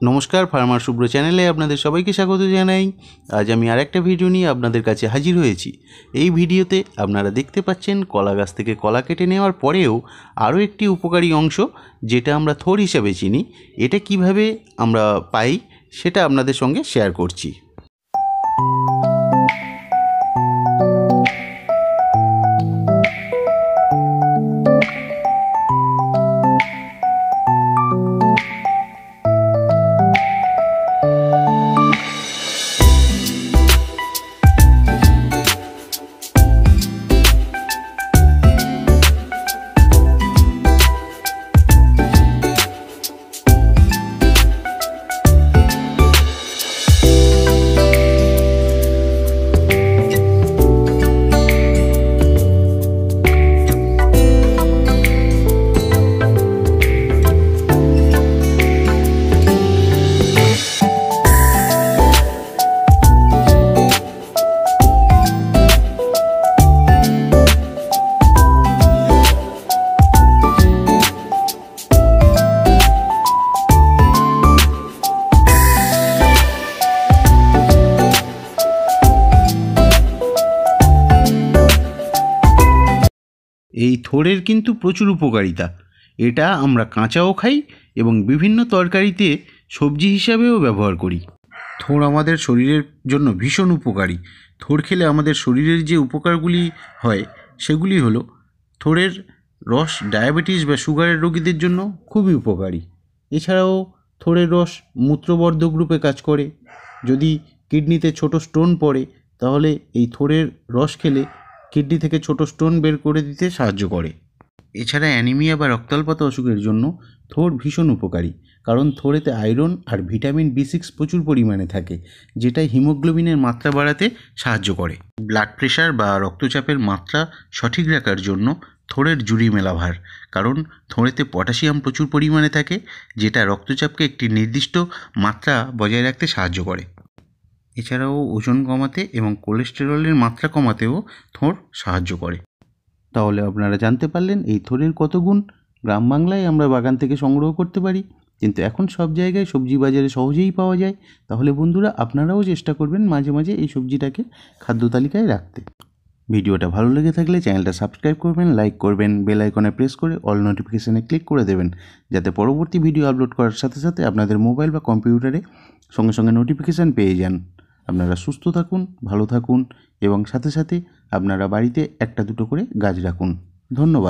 নমস্কার, ফার্মার শুভ্র চ্যানেলে আপনাদের সবাইকে স্বাগত জানাই। আজ আমি আরেকটা ভিডিও নিয়ে আপনাদের কাছে হাজির হয়েছি। এই ভিডিওতে আপনারা দেখতে পাচ্ছেন কলা গাছ থেকে কলা কেটে নেওয়ার পরেও আরও একটি উপকারী অংশ, যেটা আমরা থোড় হিসাবে চিনি, এটা কিভাবে আমরা পাই সেটা আপনাদের সঙ্গে শেয়ার করছি। এই থোড়ের কিন্তু প্রচুর উপকারিতা। এটা আমরা কাঁচাও খাই এবং বিভিন্ন তরকারিতে সবজি হিসাবেও ব্যবহার করি। থোড় আমাদের শরীরের জন্য ভীষণ উপকারী। থোড় খেলে আমাদের শরীরের যে উপকারগুলি হয় সেগুলি হলো, থোড়ের রস ডায়াবেটিস বা সুগারের রোগীদের জন্য খুবই উপকারী। এছাড়াও থোড়ের রস মূত্রবর্ধক রূপে কাজ করে। যদি কিডনিতে ছোট স্টোন পড়ে তাহলে এই থোড়ের রস খেলে কিডনি থেকে ছোট স্টোন বের করে দিতে সাহায্য করে। এছাড়া অ্যানিমিয়া বা রক্তাল্পতা অসুখের জন্য থোড় ভীষণ উপকারী, কারণ থোড়েতে আয়রন আর ভিটামিন B6 প্রচুর পরিমাণে থাকে, যেটা হিমোগ্লোবিনের মাত্রা বাড়াতে সাহায্য করে। ব্লাড প্রেশার বা রক্তচাপের মাত্রা সঠিক রাখার জন্য থোড়ের জুড়ি মেলা ভার, কারণ থোড়েতে পটাশিয়াম প্রচুর পরিমাণে থাকে, যেটা রক্তচাপকে একটি নির্দিষ্ট মাত্রা বজায় রাখতে সাহায্য করে। এছাড়াও ওজন কমাতে এবং কোলেস্টেরলের মাত্রা কমাতেও থোড় সাহায্য করে। তাহলে আপনারা জানতে পারলেন এই থোড়ের কত গুণ। গ্রাম বাংলায় আমরা বাগান থেকে সংগ্রহ করতে পারি, কিন্তু এখন সব জায়গায় সবজি বাজারে সহজেই পাওয়া যায়। তাহলে বন্ধুরা, আপনারাও চেষ্টা করবেন মাঝে মাঝে এই সবজিটাকে খাদ্য তালিকায় রাখতে। ভিডিওটা ভালো লেগে থাকলে চ্যানেলটা সাবস্ক্রাইব করবেন, লাইক করবেন, বেল আইকনে প্রেস করে অল নোটিফিকেশানে ক্লিক করে দেবেন, যাতে পরবর্তী ভিডিও আপলোড করার সাথে সাথে আপনাদের মোবাইল বা কম্পিউটারে সঙ্গে সঙ্গে নোটিফিকেশান পেয়ে যান। আপনারা সুস্থ থাকুন, ভালো থাকুন এবং সাথে সাথে আপনারা বাড়িতে একটা দুটো করে গাছ রাখুন। ধন্যবাদ।